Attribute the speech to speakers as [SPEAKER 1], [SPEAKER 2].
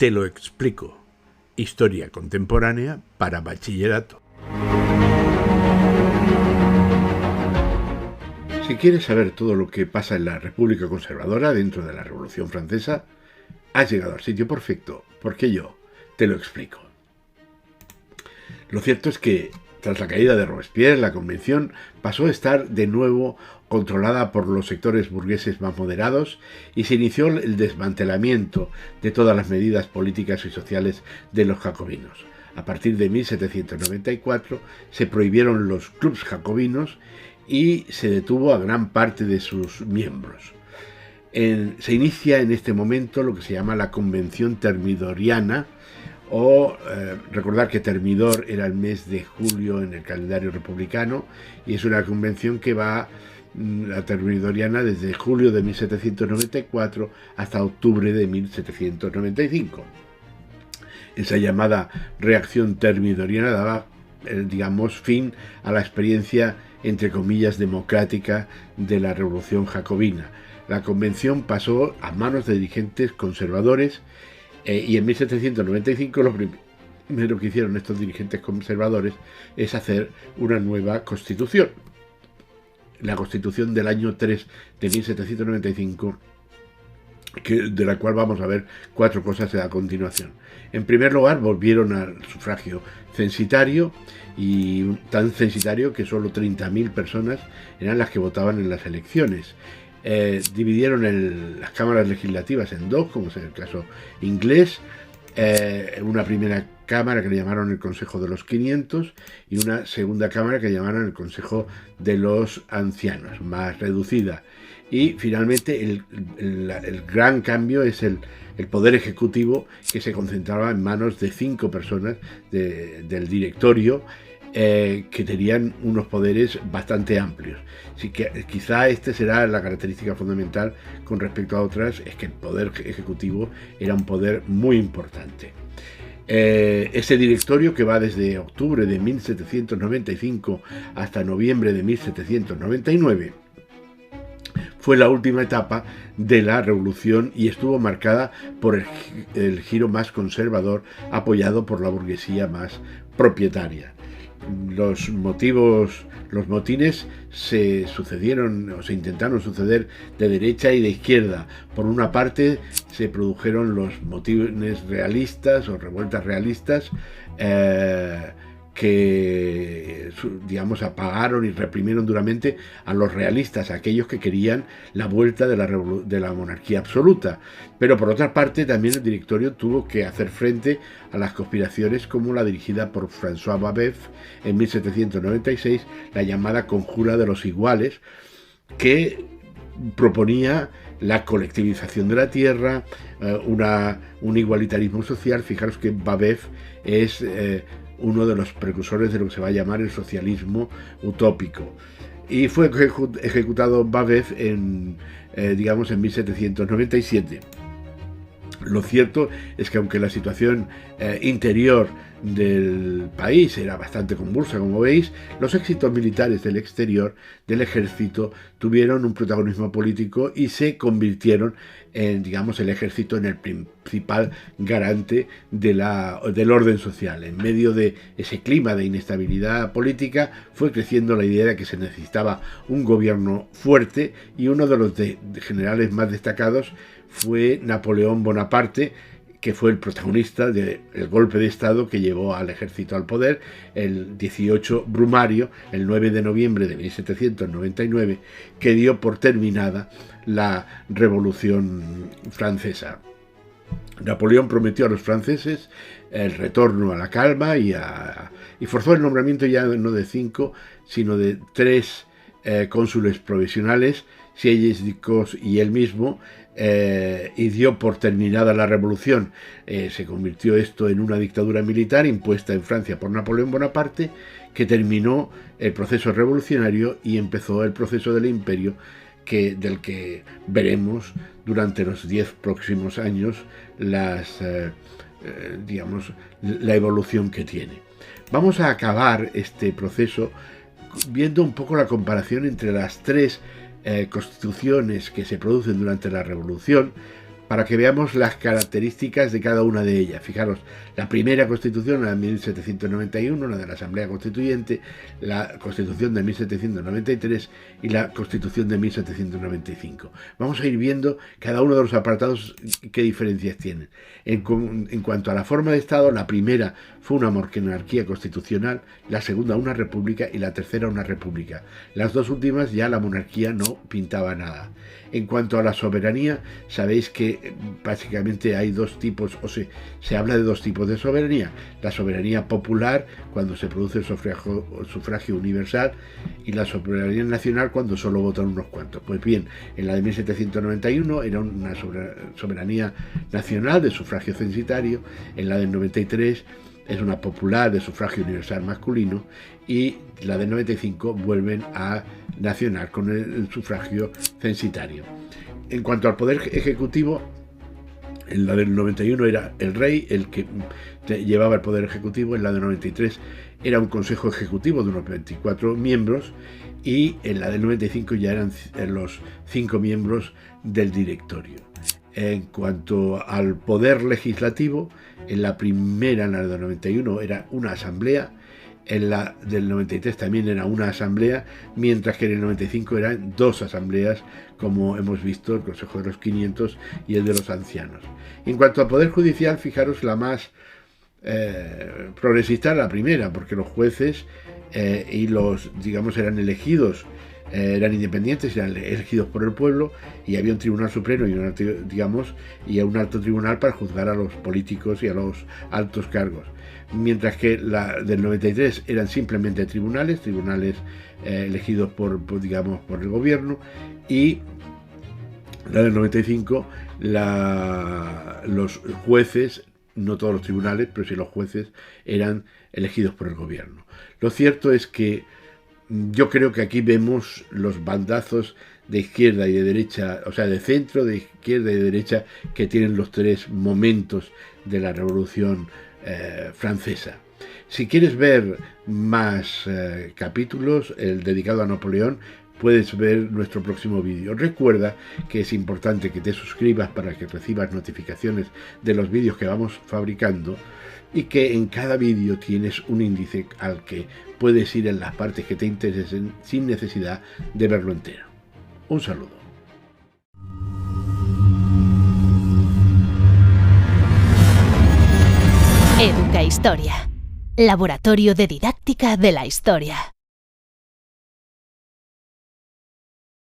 [SPEAKER 1] Te lo explico. Historia contemporánea para bachillerato. Si quieres saber todo lo que pasa en la República Conservadora dentro de la Revolución Francesa, has llegado al sitio perfecto, porque yo te lo explico. Lo cierto es que, tras la caída de Robespierre, la Convención pasó a estar de nuevo controlada por los sectores burgueses más moderados y se inició el desmantelamiento de todas las medidas políticas y sociales de los jacobinos. A partir de 1794 se prohibieron los clubs jacobinos y se detuvo a gran parte de sus miembros. Se inicia en este momento lo que se llama la Convención Thermidoriana, recordar que Thermidor era el mes de julio en el calendario republicano, y es una convención que va, la Thermidoriana, desde julio de 1794 hasta octubre de 1795. Esa llamada reacción thermidoriana daba, fin a la experiencia, entre comillas, democrática de la Revolución Jacobina. La convención pasó a manos de dirigentes conservadores y en 1795 lo primero que hicieron estos dirigentes conservadores es hacer una nueva constitución. La constitución del año 3 de 1795, de la cual vamos a ver 4 cosas a continuación. En primer lugar, volvieron al sufragio censitario, y tan censitario que solo 30.000 personas eran las que votaban en las elecciones. Dividieron las cámaras legislativas en 2, como es el caso inglés, una primera cámara que le llamaron el Consejo de los 500 y una segunda cámara que llamaron el Consejo de los Ancianos, más reducida. Y finalmente el gran cambio es el poder ejecutivo, que se concentraba en manos de 5 personas del directorio, que tenían unos poderes bastante amplios. Así que quizá esta será la característica fundamental con respecto a otras, es que el poder ejecutivo era un poder muy importante. Ese directorio, que va desde octubre de 1795 hasta noviembre de 1799, fue la última etapa de la revolución y estuvo marcada por el giro más conservador, apoyado por la burguesía más propietaria. Los motines se sucedieron, o se intentaron suceder, de derecha y de izquierda. Por una parte se produjeron los motines realistas o revueltas realistas, que apagaron y reprimieron duramente a los realistas, a aquellos que querían la vuelta de la monarquía absoluta. Pero por otra parte también el directorio tuvo que hacer frente a las conspiraciones, como la dirigida por François Babeuf en 1796, la llamada Conjura de los Iguales, que proponía la colectivización de la tierra, un igualitarismo social. Fijaros que Babeuf es uno de los precursores de lo que se va a llamar el socialismo utópico. Y fue ejecutado Babeuf en 1797. Lo cierto es que, aunque la situación interior del país era bastante convulsa, como veis, los éxitos militares del exterior del ejército tuvieron un protagonismo político y se convirtieron en, el ejército en el principal garante del orden social. En medio de ese clima de inestabilidad política fue creciendo la idea de que se necesitaba un gobierno fuerte, y uno de los generales más destacados fue Napoleón Bonaparte, que fue el protagonista del golpe de Estado que llevó al ejército al poder el 18 Brumario, el 9 de noviembre de 1799, que dio por terminada la Revolución Francesa. Napoleón prometió a los franceses el retorno a la calma y forzó el nombramiento ya no de 5, sino de 3 cónsules provisionales, Sieyes-Ducos y él mismo, y dio por terminada la revolución. Se convirtió esto en una dictadura militar impuesta en Francia por Napoleón Bonaparte, que terminó el proceso revolucionario y empezó el proceso del imperio, del que veremos durante los 10 próximos años la evolución que tiene. Vamos a acabar este proceso viendo un poco la comparación entre las 3 constituciones que se producen durante la Revolución, para que veamos las características de cada una de ellas. Fijaros, la primera constitución, la de 1791, la de la Asamblea Constituyente, la constitución de 1793 y la constitución de 1795. Vamos a ir viendo cada uno de los apartados qué diferencias tienen. En cuanto a la forma de Estado, la primera fue una monarquía constitucional, la segunda una república y la tercera una república. Las dos últimas ya la monarquía no pintaba nada. En cuanto a la soberanía, sabéis que básicamente hay dos tipos, se habla de dos tipos de soberanía. La soberanía popular, cuando se produce el sufragio universal, y la soberanía nacional, cuando solo votan unos cuantos. Pues bien, en la de 1791 era una soberanía nacional de sufragio censitario, en la del 93 es una popular de sufragio universal masculino, y la del 95 vuelven a nacional con el sufragio censitario. En cuanto al poder ejecutivo, en la del 91 era el rey el que llevaba el poder ejecutivo, en la del 93 era un consejo ejecutivo de unos 24 miembros, y en la del 95 ya eran los 5 miembros del directorio. En cuanto al poder legislativo, en la primera, en la del 91, era una asamblea, en la del 93 también era una asamblea, mientras que en el 95 eran dos asambleas, como hemos visto, el Consejo de los 500 y el de los ancianos. En cuanto al poder judicial, fijaros, la más progresista era la primera, porque los jueces y los, digamos, eran elegidos, eran independientes, eran elegidos por el pueblo, y había un tribunal supremo y un alto tribunal para juzgar a los políticos y a los altos cargos. Mientras que la del 93 eran simplemente tribunales elegidos por el gobierno, y la del 95 los jueces, no todos los tribunales, pero sí los jueces, eran elegidos por el gobierno. Lo cierto es que yo creo que aquí vemos los bandazos de izquierda y de derecha, o sea, de centro, de izquierda y de derecha, que tienen los tres momentos de la Revolución Francesa. Si quieres ver más capítulos, el dedicado a Napoleón, puedes ver nuestro próximo vídeo. Recuerda que es importante que te suscribas para que recibas notificaciones de los vídeos que vamos fabricando, y que en cada vídeo tienes un índice al que puedes ir en las partes que te interesen sin necesidad de verlo entero. Un saludo.
[SPEAKER 2] Educa Historia, Laboratorio de Didáctica de la Historia.